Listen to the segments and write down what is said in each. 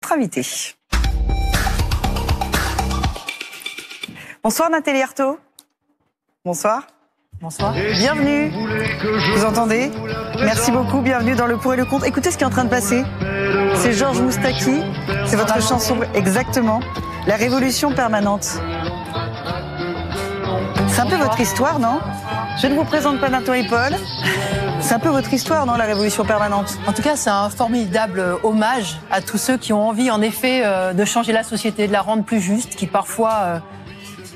notre invitée. Bonsoir Nathalie Arthaud. Bonsoir. Bonsoir. Bienvenue. Vous entendez? Merci beaucoup, bienvenue dans Le Pour et le Contre. Écoutez ce qui est en train de passer. C'est Georges Moustaki, c'est votre chanson, exactement. La révolution permanente. C'est un peu votre histoire, non? Je ne vous présente pas Nathan et Paul. C'est un peu votre histoire, non, la révolution permanente? En tout cas, c'est un formidable hommage à tous ceux qui ont envie, en effet, de changer la société, de la rendre plus juste, qui parfois,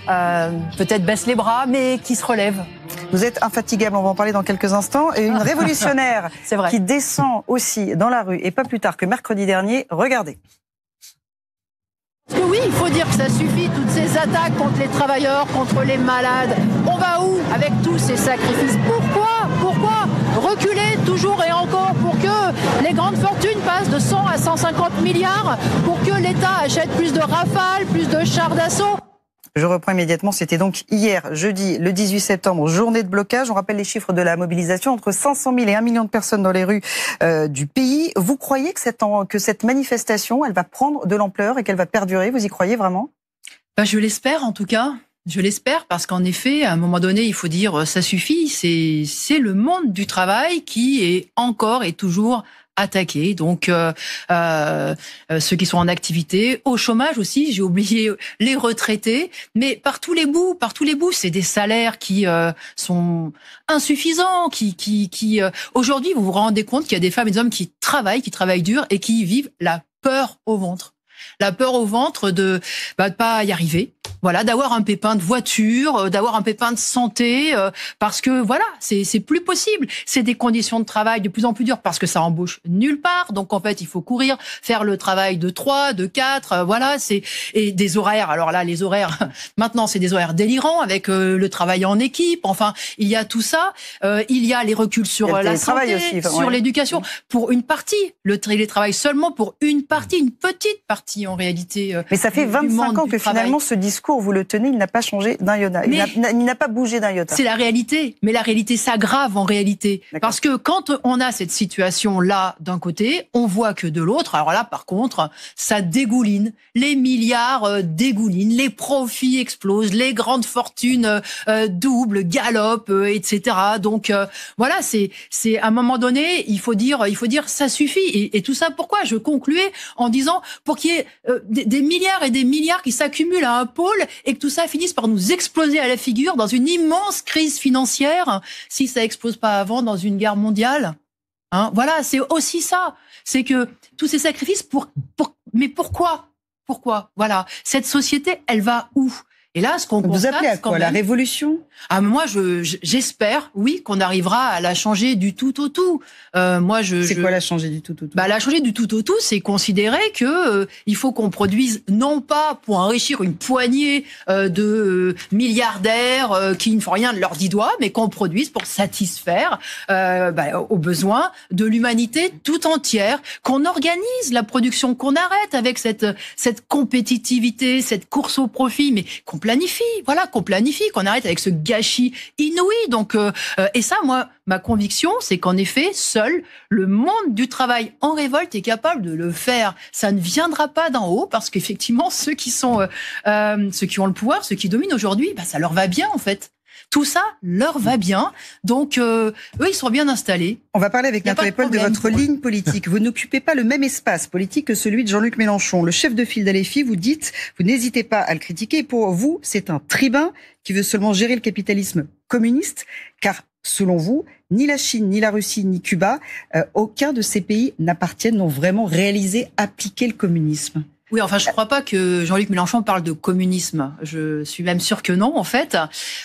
peut-être baissent les bras, mais qui se relèvent. Vous êtes infatigable, on va en parler dans quelques instants. Et une révolutionnaire qui descend aussi dans la rue, et pas plus tard que mercredi dernier, regardez. Parce que oui, il faut dire que ça suffit, toutes ces attaques contre les travailleurs, contre les malades. On va où avec tous ces sacrifices? Pourquoi reculer toujours et encore pour que les grandes fortunes passent de 100 à 150 milliards, pour que l'État achète plus de Rafale, plus de chars d'assaut? Je reprends immédiatement, c'était donc hier, jeudi, le 18 septembre, journée de blocage. On rappelle les chiffres de la mobilisation, entre 500 000 et 1 million de personnes dans les rues du pays. Vous croyez que cette manifestation, elle va prendre de l'ampleur et qu'elle va perdurer? Vous y croyez vraiment? Je l'espère en tout cas. Je l'espère parce qu'en effet, à un moment donné, il faut dire ça suffit. C'est le monde du travail qui est encore et toujours attaqués, donc ceux qui sont en activité, au chômage aussi, j'ai oublié les retraités, mais par tous les bouts, c'est des salaires qui sont insuffisants, qui aujourd'hui, vous vous rendez compte qu'il y a des femmes et des hommes qui travaillent dur et qui vivent la peur au ventre. La peur au ventre de pas y arriver, voilà, d'avoir un pépin de voiture, d'avoir un pépin de santé, parce que voilà, c'est plus possible. C'est des conditions de travail de plus en plus dures parce que ça embauche nulle part. Donc en fait, il faut courir, faire le travail de 3, de 4, voilà, et des horaires. Alors là, les horaires, maintenant, c'est des horaires délirants avec le travail en équipe. Enfin, il y a tout ça. Il y a les reculs sur la santé, aussi, sur l'éducation. Pour une partie, le télétravail seulement pour une partie, une petite partie en réalité. Mais ça fait 25 ans que finalement ce discours, vous le tenez, il n'a pas changé d'un iota. Il n'a pas bougé d'un iota. C'est la réalité. Mais la réalité s'aggrave en réalité. Parce que quand on a cette situation-là d'un côté, on voit que de l'autre, alors là par contre, ça dégouline. Les milliards dégoulinent, les profits explosent, les grandes fortunes doublent, galopent, etc. Donc voilà, c'est à un moment donné, il faut dire ça suffit. Et tout ça, pourquoi je concluais en disant pour qu'il y ait des milliards et des milliards qui s'accumulent à un pôle et que tout ça finisse par nous exploser à la figure dans une immense crise financière, si ça explose pas avant dans une guerre mondiale. Hein, voilà, c'est aussi ça. C'est que tous ces sacrifices mais pourquoi? Voilà, cette société, elle va où? Et là, ce qu'on constate, vous appelez à quoi? La révolution? Moi, j'espère, oui, qu'on arrivera à la changer du tout au tout. C'est quoi la changer du tout au tout? La changer du tout au tout, c'est considérer que il faut qu'on produise non pas pour enrichir une poignée de milliardaires qui ne font rien de leurs 10 doigts, mais qu'on produise pour satisfaire aux besoins de l'humanité tout entière, qu'on organise la production, qu'on arrête avec cette compétitivité, cette course au profit, mais qu'on planifie, qu'on arrête avec ce gâchis inouï. Donc, et ça, moi, ma conviction, c'est qu'en effet, seul le monde du travail en révolte est capable de le faire. Ça ne viendra pas d'en haut parce qu'effectivement, ceux qui ont le pouvoir, ceux qui dominent aujourd'hui, ça leur va bien en fait. Tout ça leur va bien, donc eux, ils sont bien installés. On va parler avec Nathan et Paul de votre ligne politique. Vous n'occupez pas le même espace politique que celui de Jean-Luc Mélenchon. Le chef de file d'LFI, vous n'hésitez pas à le critiquer. Pour vous, c'est un tribun qui veut seulement gérer le capitalisme communiste, car selon vous, ni la Chine, ni la Russie, ni Cuba, aucun de ces pays n'ont vraiment réalisé, appliqué le communisme. Oui, enfin, je crois pas que Jean-Luc Mélenchon parle de communisme. Je suis même sûre que non, en fait.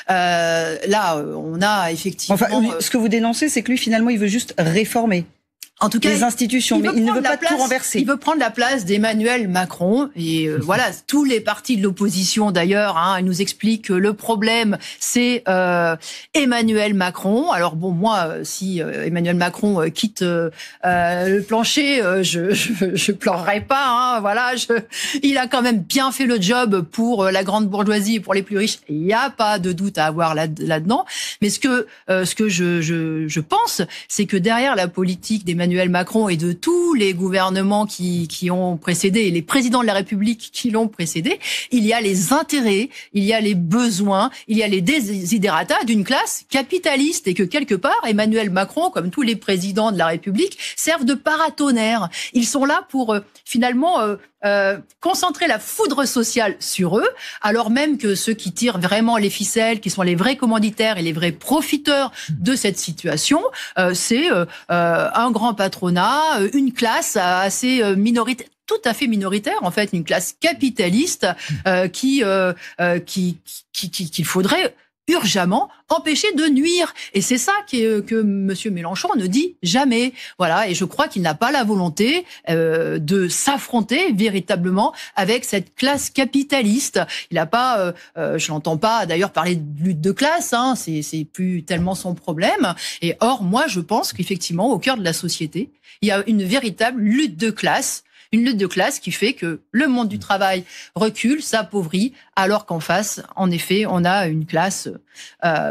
Là, on a effectivement... Enfin, ce que vous dénoncez, c'est que lui, finalement, il veut juste réformer. En tout cas, les institutions, mais il ne veut pas tout renverser. Il veut prendre la place d'Emmanuel Macron. Et voilà, tous les partis de l'opposition, d'ailleurs, il nous explique que le problème, c'est Emmanuel Macron. Alors bon, moi, si Emmanuel Macron quitte le plancher, je pleurerai pas. Voilà, il a quand même bien fait le job pour la grande bourgeoisie et pour les plus riches. Il n'y a pas de doute à avoir là-dedans. Mais ce que je pense, c'est que derrière la politique d'Emmanuel Emmanuel Macron et de tous les gouvernements qui ont précédé et les présidents de la République qui l'ont précédé, il y a les intérêts, il y a les besoins, il y a les desiderata d'une classe capitaliste et que quelque part, Emmanuel Macron, comme tous les présidents de la République, servent de paratonnerres. Ils sont là pour finalement concentrer la foudre sociale sur eux, alors même que ceux qui tirent vraiment les ficelles, qui sont les vrais commanditaires et les vrais profiteurs de cette situation, c'est un grand patronat, une classe assez minoritaire, tout à fait minoritaire en fait, une classe capitaliste qu'il faudrait urgemment empêcher de nuire. Et c'est ça que Monsieur Mélenchon ne dit jamais. Voilà. Et je crois qu'il n'a pas la volonté de s'affronter véritablement avec cette classe capitaliste. Il n'a pas, je l'entends pas d'ailleurs parler de lutte de classe. Hein, c'est plus tellement son problème. Et or, moi, je pense qu'effectivement, au cœur de la société, il y a une véritable lutte de classe. Une lutte de classe qui fait que le monde du travail recule, s'appauvrit, alors qu'en face, en effet, on a une classe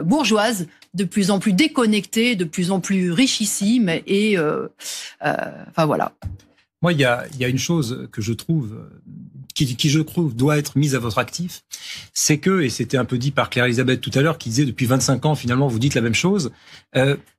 bourgeoise de plus en plus déconnectée, de plus en plus richissime, et enfin voilà. Moi, il y a une chose que je trouve qui je trouve doit être mise à votre actif, c'est que, et c'était un peu dit par Claire-Elisabeth tout à l'heure, qui disait depuis 25 ans, finalement, vous dites la même chose.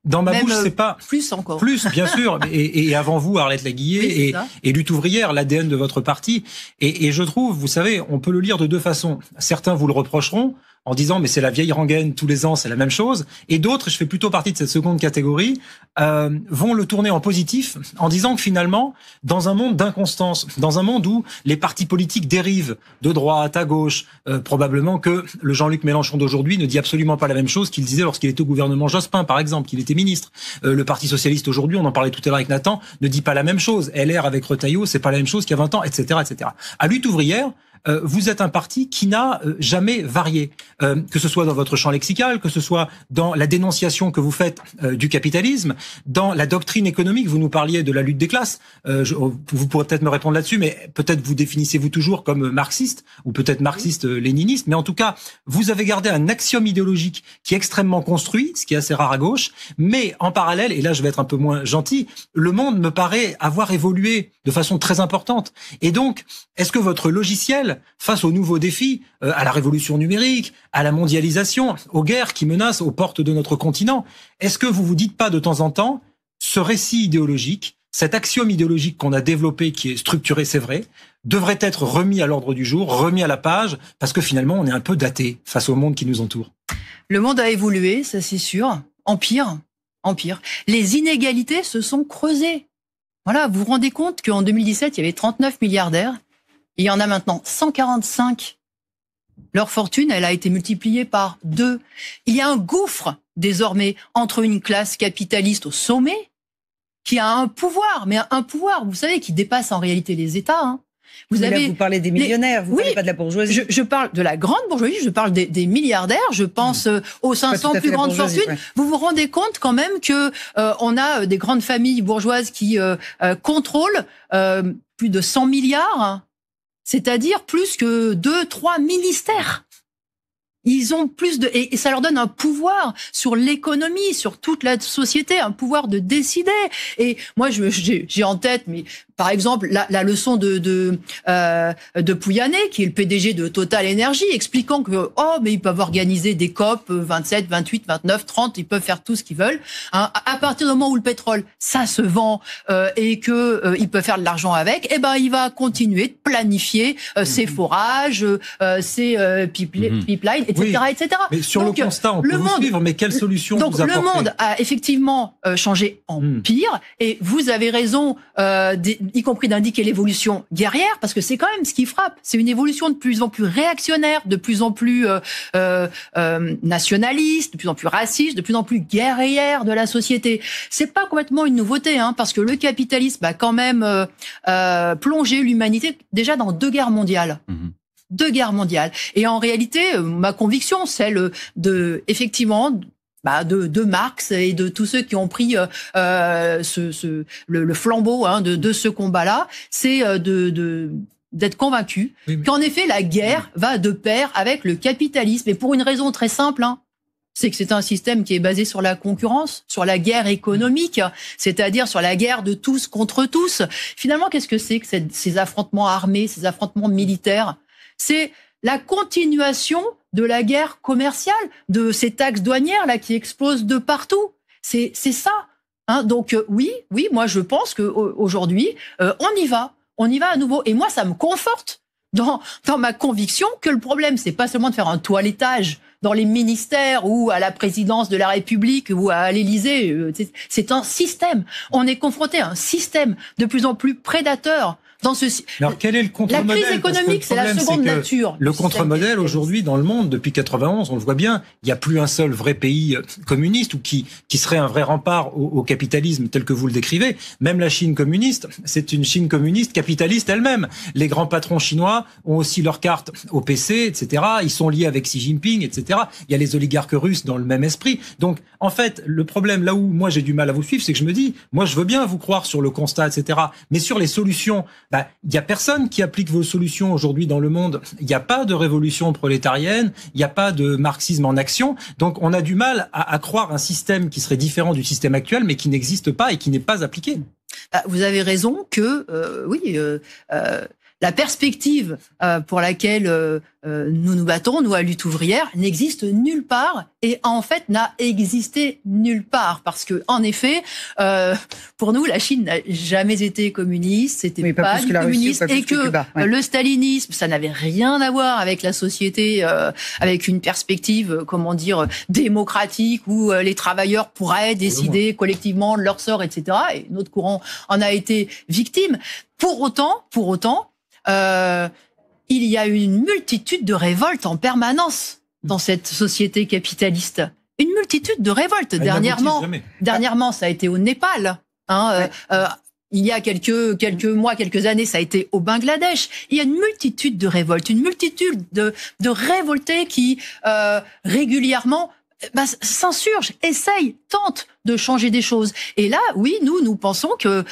Dans ma bouche, c'est pas... Plus encore. Plus, bien sûr. Et avant vous, Arlette Laguillet, oui, et Lutte ouvrière, l'ADN de votre parti. Et je trouve, vous savez, on peut le lire de deux façons. Certains vous le reprocheront, en disant mais c'est la vieille rengaine, tous les ans c'est la même chose, et d'autres, je fais plutôt partie de cette seconde catégorie, vont le tourner en positif en disant que finalement, dans un monde d'inconstance, dans un monde où les partis politiques dérivent de droite à gauche, probablement que le Jean-Luc Mélenchon d'aujourd'hui ne dit absolument pas la même chose qu'il disait lorsqu'il était au gouvernement Jospin, par exemple, qu'il était ministre. Le Parti socialiste aujourd'hui, on en parlait tout à l'heure avec Nathan, ne dit pas la même chose. LR avec Retailleau, c'est pas la même chose qu'il y a 20 ans, etc., etc. À Lutte ouvrière, vous êtes un parti qui n'a jamais varié, que ce soit dans votre champ lexical, que ce soit dans la dénonciation que vous faites du capitalisme, dans la doctrine économique. Vous nous parliez de la lutte des classes. Vous pourrez peut-être me répondre là-dessus, mais peut-être vous définissez-vous toujours comme marxiste, ou peut-être marxiste-léniniste, mais en tout cas, vous avez gardé un axiome idéologique qui est extrêmement construit, ce qui est assez rare à gauche, mais en parallèle, et là je vais être un peu moins gentil, le monde me paraît avoir évolué de façon très importante. Et donc, est-ce que votre logiciel, face aux nouveaux défis, à la révolution numérique, à la mondialisation, aux guerres qui menacent aux portes de notre continent, est-ce que vous vous dites pas de temps en temps, ce récit idéologique, cet axiome idéologique qu'on a développé, qui est structuré, c'est vrai, devrait être remis à l'ordre du jour, remis à la page, parce que finalement, on est un peu daté face au monde qui nous entoure. Le monde a évolué, ça c'est sûr. Empire. Les inégalités se sont creusées. Voilà, vous vous rendez compte qu'en 2017, il y avait 39 milliardaires. Il y en a maintenant 145. Leur fortune, elle a été multipliée par 2. Il y a un gouffre, désormais, entre une classe capitaliste au sommet, qui a un pouvoir, mais un pouvoir, vous savez, qui dépasse en réalité les États. Hein. Vous parlez des millionnaires, vous parlez pas de la bourgeoisie. Je parle de la grande bourgeoisie, je parle des milliardaires, je pense aux 500 plus grandes fortunes. Ouais. Vous vous rendez compte quand même que on a des grandes familles bourgeoises qui contrôlent plus de 100 milliards, hein. C'est-à-dire plus que 2-3 ministères. Ils ont plus de, et ça leur donne un pouvoir sur l'économie, sur toute la société, un pouvoir de décider. Et moi, j'ai en tête, mais par exemple, la leçon de Pouyanné, qui est le PDG de Total Energy, expliquant que, mais ils peuvent organiser des COP 27, 28, 29, 30, ils peuvent faire tout ce qu'ils veulent. Hein, à partir du moment où le pétrole, ça se vend, et que ils peuvent faire de l'argent avec, il va continuer de planifier ses forages, ses pipelines, etc., etc. Mais sur le constat, on peut vous suivre, mais quelle solution vous apportez ? Le monde a effectivement changé en pire, et vous avez raison, y compris d'indiquer l'évolution guerrière, parce que c'est quand même ce qui frappe. C'est une évolution de plus en plus réactionnaire, de plus en plus nationaliste, de plus en plus raciste, de plus en plus guerrière de la société. C'est pas complètement une nouveauté, hein, parce que le capitalisme a quand même plongé l'humanité déjà dans 2 guerres mondiales. 2 guerres mondiales. Et en réalité, ma conviction, celle de Marx et de tous ceux qui ont pris le flambeau de ce combat-là, c'est d'être convaincu qu'en effet, la guerre va de pair avec le capitalisme. Et pour une raison très simple, hein, c'est que c'est un système qui est basé sur la concurrence, sur la guerre économique, c'est-à-dire sur la guerre de tous contre tous. Finalement, qu'est-ce que c'est que ces affrontements armés, ces affrontements militaires? C'est la continuation de la guerre commerciale, de ces taxes douanières là qui explosent de partout. C'est ça. Hein, donc oui, moi je pense que aujourd'hui on y va à nouveau. Et moi ça me conforte dans ma conviction que le problème c'est pas seulement de faire un toilettage dans les ministères ou à la présidence de la République ou à l'Élysée. C'est un système. On est confronté à un système de plus en plus prédateur. Alors quel est le contre-modèle? La crise économique, c'est la seconde nature. Le contre-modèle aujourd'hui dans le monde, depuis 91, on le voit bien, il n'y a plus un seul vrai pays communiste ou qui serait un vrai rempart au capitalisme tel que vous le décrivez. Même la Chine communiste, c'est une Chine communiste capitaliste elle-même. Les grands patrons chinois ont aussi leur carte au PC, etc. Ils sont liés avec Xi Jinping, etc. Il y a les oligarques russes dans le même esprit. Donc, en fait, le problème, là où moi j'ai du mal à vous suivre, c'est que je me dis, moi je veux bien vous croire sur le constat, etc. Mais sur les solutions, il y a personne qui applique vos solutions aujourd'hui dans le monde. Il n'y a pas de révolution prolétarienne, il n'y a pas de marxisme en action. Donc, on a du mal à croire un système qui serait différent du système actuel, mais qui n'existe pas et qui n'est pas appliqué. Vous avez raison que, la perspective pour laquelle nous nous battons, nous à Lutte ouvrière, n'existe nulle part et en fait n'a existé nulle part parce que en effet, pour nous, la Chine n'a jamais été communiste, c'était pas du communisme et que le stalinisme, ça n'avait rien à voir avec la société, avec une perspective, démocratique où les travailleurs pourraient décider collectivement de leur sort, etc. Et notre courant en a été victime. Pour autant, il y a une multitude de révoltes en permanence dans cette société capitaliste. Une multitude de révoltes. Dernièrement, ça a été au Népal. Il y a quelques mois, quelques années, ça a été au Bangladesh. Il y a une multitude de révoltes, une multitude de révoltés qui régulièrement s'insurgent, essayent, tentent de changer des choses. Et là, oui, nous pensons que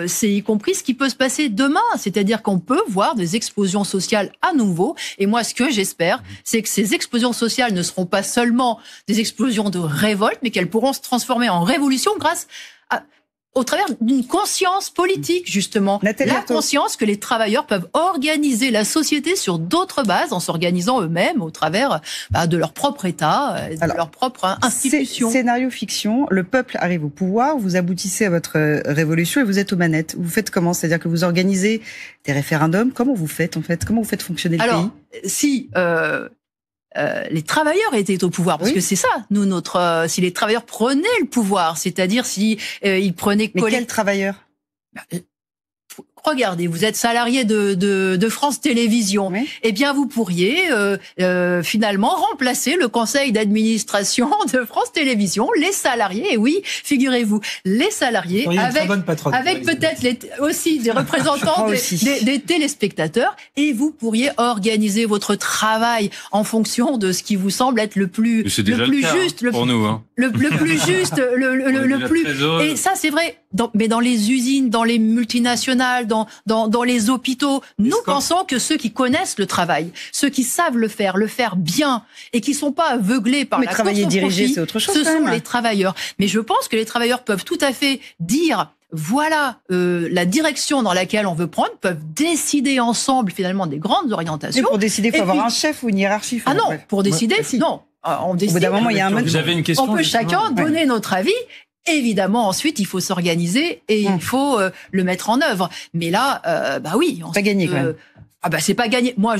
c'est y compris ce qui peut se passer demain. C'est-à-dire qu'on peut voir des explosions sociales à nouveau. Et moi, ce que j'espère, c'est que ces explosions sociales ne seront pas seulement des explosions de révolte, mais qu'elles pourront se transformer en révolution grâce au travers d'une conscience politique, justement. La conscience que les travailleurs peuvent organiser la société sur d'autres bases, en s'organisant eux-mêmes au travers de leur propre État, de leur propre institution. Scénario fiction, le peuple arrive au pouvoir, vous aboutissez à votre révolution et vous êtes aux manettes. Vous faites comment? C'est-à-dire que vous organisez des référendums? Comment vous faites, en fait? Comment vous faites fonctionner le pays? Si les travailleurs étaient au pouvoir, parce que c'est ça, si les travailleurs prenaient le pouvoir, c'est-à-dire si ils prenaient... Mais quels travailleurs? Regardez, vous êtes salarié de France Télévisions. Oui. Eh bien, vous pourriez finalement remplacer le conseil d'administration de France Télévisions, les salariés. Et oui, figurez-vous, les salariés avec peut-être aussi des représentants des téléspectateurs. Et vous pourriez organiser votre travail en fonction de ce qui vous semble être le plus juste, pour nous, le plus juste, le plus. Et ça, c'est vrai. Mais dans les usines, dans les multinationales, dans les hôpitaux, nous pensons que ceux qui connaissent le travail, ceux qui savent le faire bien, et qui sont pas aveuglés par la course au profit, diriger, c'est autre chose, ce sont les travailleurs. Mais je pense que les travailleurs peuvent tout à fait dire, voilà la direction dans laquelle on veut prendre, peuvent décider ensemble finalement des grandes orientations. Mais pour décider, il faut avoir un chef ou une hiérarchie. Pour décider, non. On décide. Au bout d'un moment, il y a un Vous avez une question, on peut chacun donner notre avis. Évidemment, ensuite, il faut s'organiser et il faut le mettre en œuvre. Mais là, oui. C'est pas gagné, quand même. C'est pas gagné. Moi,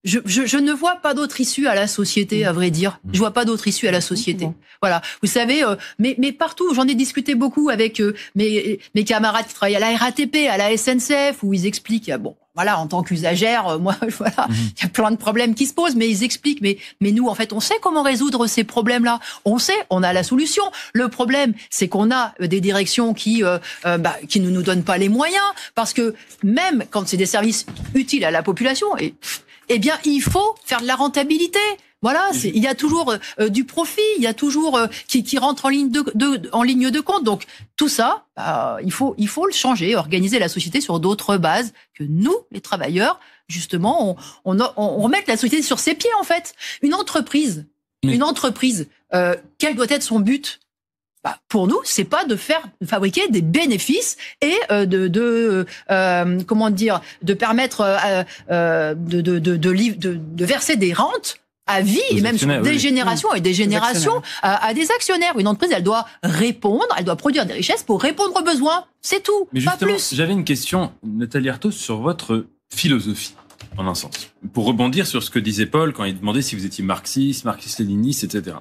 je ne vois pas d'autre issue à la société, à vrai dire. Je vois pas d'autre issue à la société. Voilà. Vous savez, mais partout, j'en ai discuté beaucoup avec mes camarades qui travaillent à la RATP, à la SNCF, où ils expliquent, en tant qu'usagère, il y a plein de problèmes qui se posent, mais ils expliquent, mais nous, en fait, on sait comment résoudre ces problèmes-là. On sait, on a la solution. Le problème, c'est qu'on a des directions qui ne nous donnent pas les moyens, parce que même quand c'est des services utiles à la population, il faut faire de la rentabilité. Voilà, il y a toujours du profit, il y a toujours qui rentre en ligne de compte. Donc tout ça, il faut le changer, organiser la société sur d'autres bases que nous, les travailleurs, justement, on remette la société sur ses pieds en fait. Une entreprise, Une entreprise, quel doit être son but ? Pour nous, c'est pas de fabriquer des bénéfices et de permettre de verser des rentes à vie et même sur des générations et des générations à des actionnaires. Une entreprise, elle doit répondre, elle doit produire des richesses pour répondre aux besoins. C'est tout, mais pas plus. J'avais une question, Nathalie Arthaud, sur votre philosophie, en un sens. Pour rebondir sur ce que disait Paul quand il demandait si vous étiez marxiste-léniniste, etc.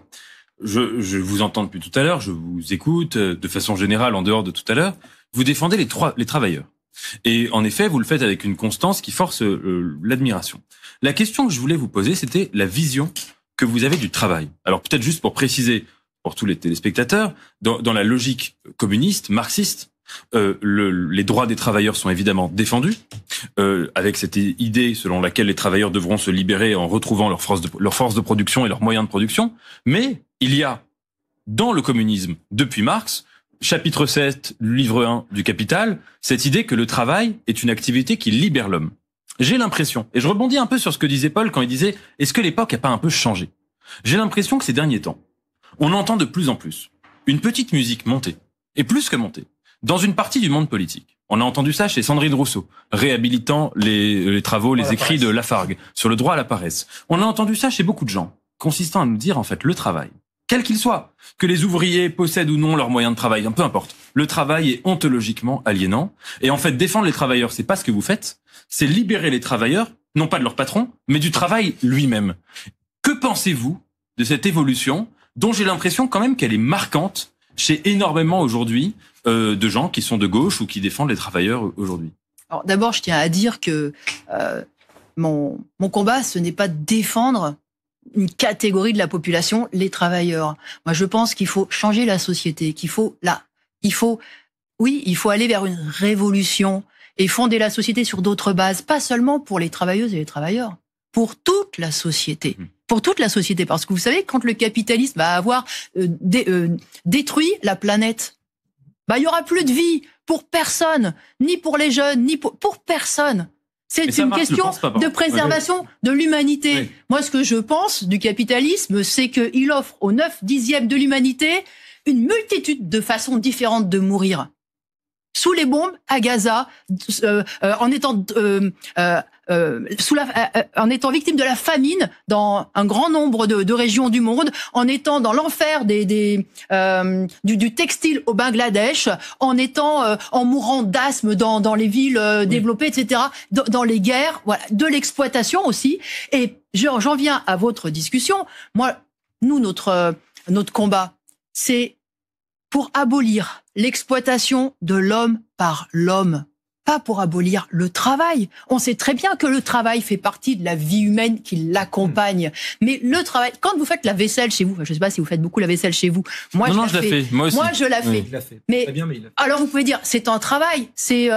Je vous entends depuis tout à l'heure, je vous écoute de façon générale en dehors de tout à l'heure. Vous défendez les travailleurs. Et en effet, vous le faites avec une constance qui force l'admiration. La question que je voulais vous poser, c'était la vision que vous avez du travail. Alors peut-être juste pour préciser pour tous les téléspectateurs, dans la logique communiste, marxiste, les droits des travailleurs sont évidemment défendus, avec cette idée selon laquelle les travailleurs devront se libérer en retrouvant leur force de production et leurs moyens de production. Mais il y a, dans le communisme, depuis Marx, chapitre 7, livre 1 du Capital, cette idée que le travail est une activité qui libère l'homme. J'ai l'impression, et je rebondis un peu sur ce que disait Paul quand il disait « Est-ce que l'époque n'a pas un peu changé ?» J'ai l'impression que ces derniers temps, on entend de plus en plus une petite musique monter, et plus que monter, dans une partie du monde politique. On a entendu ça chez Sandrine Rousseau, réhabilitant les travaux, les écrits de Lafargue sur le droit à la paresse. On a entendu ça chez beaucoup de gens, consistant à nous dire en fait le travail, quel qu'il soit, que les ouvriers possèdent ou non leurs moyens de travail, peu importe. Le travail est ontologiquement aliénant. Et en fait, défendre les travailleurs, c'est pas ce que vous faites, c'est libérer les travailleurs, non pas de leur patron, mais du travail lui-même. Que pensez-vous de cette évolution, dont j'ai l'impression quand même qu'elle est marquante chez énormément aujourd'hui de gens qui sont de gauche ou qui défendent les travailleurs aujourd'hui? Alors d'abord, je tiens à dire que mon combat, ce n'est pas de défendre une catégorie de la population, les travailleurs. Moi, je pense qu'il faut changer la société, il faut aller vers une révolution et fonder la société sur d'autres bases, pas seulement pour les travailleuses et les travailleurs, pour toute la société. Pour toute la société, parce que vous savez, quand le capitalisme va avoir détruit la planète, il y aura plus de vie pour personne, ni pour les jeunes, ni pour personne. C'est une question de préservation de l'humanité. Oui. Moi, ce que je pense du capitalisme, c'est qu'il offre aux 9/10 de l'humanité une multitude de façons différentes de mourir. Sous les bombes, à Gaza, en étant victime de la famine dans un grand nombre de régions du monde, en étant dans l'enfer du textile au Bangladesh, en mourant d'asthme dans les villes développées, etc., dans les guerres, voilà, de l'exploitation aussi. Et j'en viens à votre discussion. Nous, notre combat, c'est pour abolir l'exploitation de l'homme par l'homme, pas pour abolir le travail. On sait très bien que le travail fait partie de la vie humaine qui l'accompagne. Mais le travail, quand vous faites la vaisselle chez vous, je ne sais pas si vous faites beaucoup la vaisselle chez vous. Moi, je la fais. Moi aussi. Moi, je la fais. Il l'a fait. Mais très bien, mais il l'a fait. Alors, vous pouvez dire, c'est un travail. C'est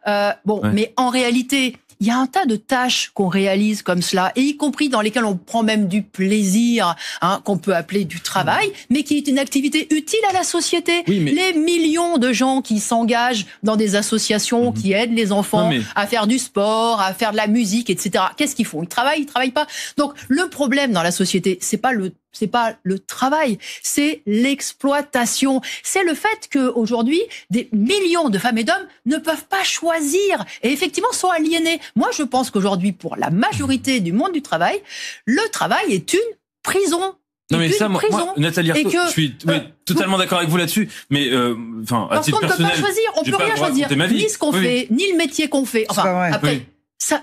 mais en réalité, il y a un tas de tâches qu'on réalise comme cela, et y compris dans lesquelles on prend même du plaisir, qu'on peut appeler du travail, mais qui est une activité utile à la société. Oui, mais... Les millions de gens qui s'engagent dans des associations qui aident les enfants à faire du sport, à faire de la musique, etc. Qu'est-ce qu'ils font? Ils travaillent pas. Donc, le problème dans la société, c'est pas le travail, c'est l'exploitation. C'est le fait qu'aujourd'hui, des millions de femmes et d'hommes ne peuvent pas choisir et effectivement sont aliénés. Moi, je pense qu'aujourd'hui, pour la majorité du monde du travail, le travail est une prison. Non mais ça, moi, Nathalie Arthaud, je suis totalement d'accord avec vous là-dessus. Mais à titre personnel, parce qu'on ne peut pas choisir, on peut rien choisir, ni ce qu'on fait, ni le métier qu'on fait. Enfin, après. Ça,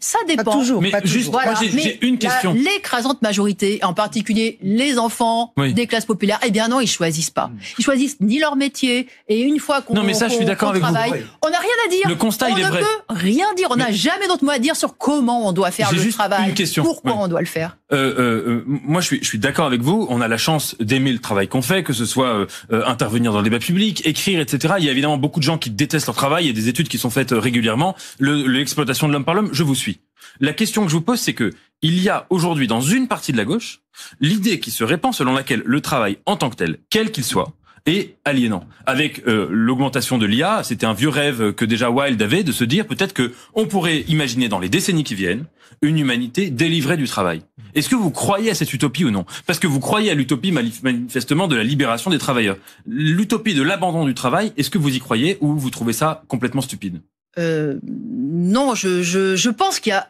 ça dépend. Pas toujours. Mais juste, voilà, moi, j'ai une question. L'écrasante majorité, en particulier les enfants des classes populaires, eh bien non, ils choisissent pas. Ils choisissent ni leur métier. Et une fois qu'on je suis d'accord avec travaille, vous. On n'a rien à dire. Le constat, il est vrai. On ne peut rien dire. On n'a jamais d'autre mot à dire sur comment on doit faire le travail. Une question. Pourquoi on doit le faire. Moi, je suis d'accord avec vous. On a la chance d'aimer le travail qu'on fait, que ce soit intervenir dans le débat public, écrire, etc. Il y a évidemment beaucoup de gens qui détestent leur travail. Il y a des études qui sont faites régulièrement. L'exploitation de l'homme par l'homme, je vous suis. La question que je vous pose, c'est que il y a aujourd'hui dans une partie de la gauche l'idée qui se répand selon laquelle le travail en tant que tel, quel qu'il soit, et aliénant. Avec l'augmentation de l'IA, c'était un vieux rêve que déjà Wilde avait, de se dire peut-être que on pourrait imaginer dans les décennies qui viennent une humanité délivrée du travail. Est-ce que vous croyez à cette utopie ou non? Parce que vous croyez à l'utopie manifestement de la libération des travailleurs. L'utopie de l'abandon du travail, est-ce que vous y croyez ou vous trouvez ça complètement stupide? Non, je pense qu'il y a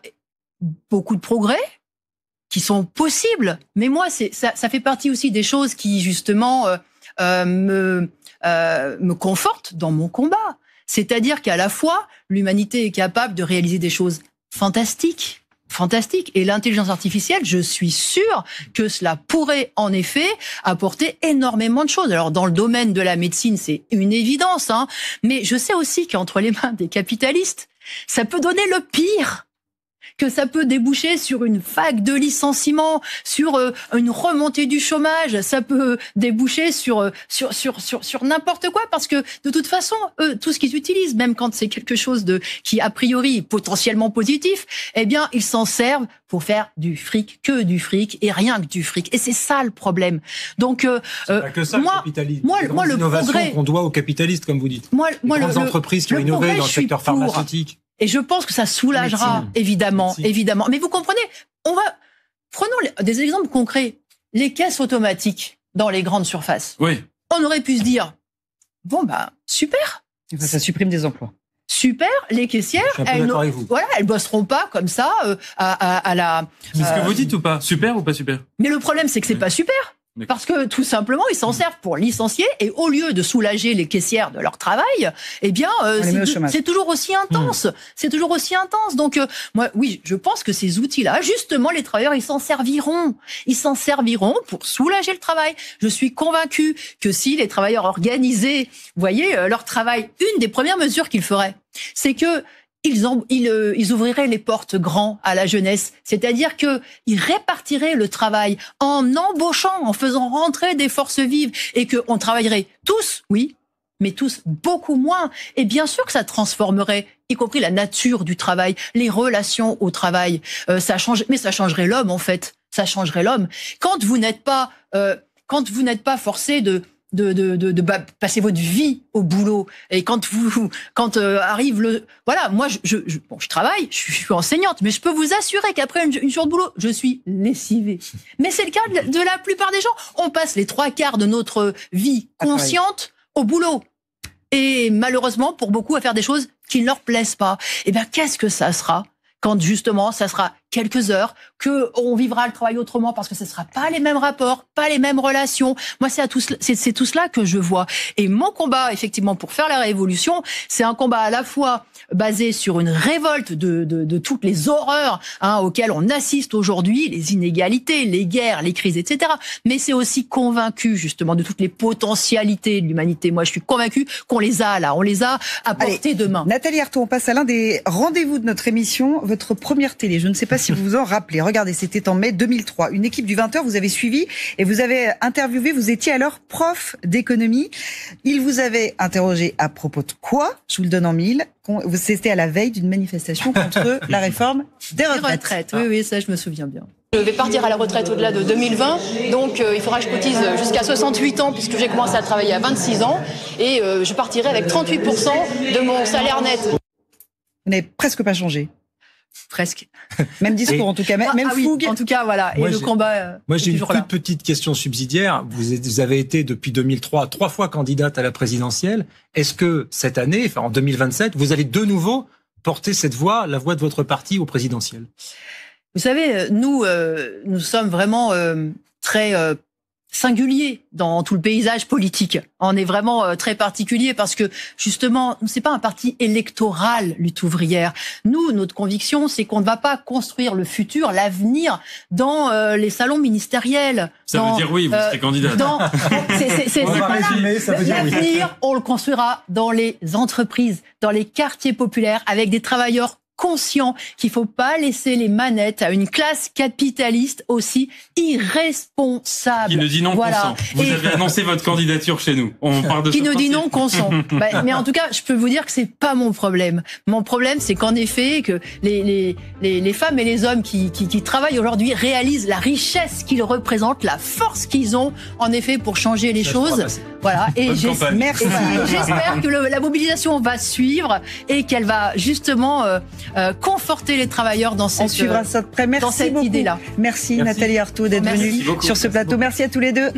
beaucoup de progrès qui sont possibles, mais moi ça fait partie aussi des choses qui justement me confortent dans mon combat. C'est-à-dire qu'à la fois l'humanité est capable de réaliser des choses fantastiques, et l'intelligence artificielle, je suis sûre que cela pourrait en effet apporter énormément de choses. Alors dans le domaine de la médecine, c'est une évidence, hein, mais je sais aussi qu'entre les mains des capitalistes, ça peut donner le pire, que ça peut déboucher sur une vague de licenciements, sur une remontée du chômage, ça peut déboucher sur n'importe quoi, parce que de toute façon, eux, tout ce qu'ils utilisent, même quand c'est quelque chose qui a priori est potentiellement positif, eh bien, ils s'en servent pour faire du fric, que du fric et rien que du fric. Et c'est ça le problème. Donc, c'est pas que ça, le capitalisme. Moi, le progrès qu'on doit aux capitalistes, comme vous dites. Les grandes entreprises qui ont innové dans le secteur pharmaceutique. Et je pense que ça soulagera, évidemment. Mais vous comprenez, prenons des exemples concrets. Les caisses automatiques dans les grandes surfaces. Oui. On aurait pu se dire, super. Ça supprime des emplois. Super, les caissières, elles bosseront pas comme ça à la. C'est ce que vous dites ou pas? Super ou pas super? Mais le problème, c'est que c'est pas super. Parce que tout simplement, ils s'en servent pour licencier et au lieu de soulager les caissières de leur travail, eh bien, c'est toujours aussi intense. C'est toujours aussi intense. Donc, moi, oui, je pense que ces outils-là, justement, les travailleurs, ils s'en serviront. Ils s'en serviront pour soulager le travail. Je suis convaincue que si les travailleurs organisés, vous voyez, leur travail, une des premières mesures qu'ils feraient, c'est que ils ouvriraient les portes grand à la jeunesse, c'est-à-dire que ils répartiraient le travail en embauchant, en faisant rentrer des forces vives et que on travaillerait tous, oui, mais tous beaucoup moins. Et bien sûr que ça transformerait, y compris la nature du travail, les relations au travail. Ça changerait l'homme en fait. Ça changerait l'homme. Quand vous n'êtes pas forcé de passer votre vie au boulot et quand arrive moi je travaille, je suis enseignante, mais je peux vous assurer qu'après une journée de boulot, je suis lessivée. Mais c'est le cas de la plupart des gens. On passe les 3/4 de notre vie consciente au boulot. Et malheureusement, pour beaucoup, à faire des choses qui ne leur plaisent pas. Eh bien, qu'est-ce que ça sera quand justement, ça sera quelques heures, que on vivra le travail autrement parce que ce sera pas les mêmes rapports, pas les mêmes relations. Moi, c'est tout cela que je vois. Et mon combat, effectivement, pour faire la révolution, c'est un combat à la fois basé sur une révolte de toutes les horreurs auxquelles on assiste aujourd'hui, les inégalités, les guerres, les crises, etc. Mais c'est aussi convaincu, justement, de toutes les potentialités de l'humanité. Moi, je suis convaincue qu'on les a là, on les a à portée de main. Nathalie Arthaud, on passe à l'un des rendez-vous de notre émission, votre première télé. Je ne sais pas si vous vous en rappelez. Regardez, c'était en mai 2003. Une équipe du 20h vous avez suivi et vous avez interviewé. Vous étiez alors prof d'économie. Il vous avait interrogé à propos de quoi? Je vous le donne en mille. C'était à la veille d'une manifestation contre la réforme des retraites. Oui, ça, je me souviens bien. Je vais partir à la retraite au-delà de 2020, donc il faudra que je cotise jusqu'à 68 ans puisque j'ai commencé à travailler à 26 ans et je partirai avec 38% de mon salaire net. Vous n'avez presque pas changé. Presque. Même discours, en tout cas, même fougue. En tout cas, voilà. Moi, et le combat. Moi, j'ai une toute petite question subsidiaire. Vous avez été depuis 2003 3 fois candidate à la présidentielle. Est-ce que cette année, en 2027, vous allez de nouveau porter cette voix, la voix de votre parti au présidentiel? Vous savez, nous sommes vraiment très singulier dans tout le paysage politique. On est vraiment très particulier parce que justement, c'est pas un parti électoral, lutte ouvrière. Nous, notre conviction, c'est qu'on ne va pas construire le futur, l'avenir dans les salons ministériels. Ça veut dire oui, vous serez candidat. On va résumer, ça veut dire oui. L'avenir, on le construira dans les entreprises, dans les quartiers populaires, avec des travailleurs conscients qu'il faut pas laisser les manettes à une classe capitaliste aussi irresponsable. Qui ne dit non consent. Vous avez annoncé votre candidature chez nous. On parle de qui ne dit non consent. Mais en tout cas, je peux vous dire que c'est pas mon problème. Mon problème, c'est qu'en effet, que les femmes et les hommes qui travaillent aujourd'hui réalisent la richesse qu'ils représentent, la force qu'ils ont, en effet, pour changer les choses. Voilà. Et j'espère que la mobilisation va suivre et qu'elle va justement conforter les travailleurs dans cette, on suivra ça de près. Merci dans cette beaucoup. idée-là. Merci Nathalie Arthaud d'être venue sur ce plateau. Merci à tous les deux.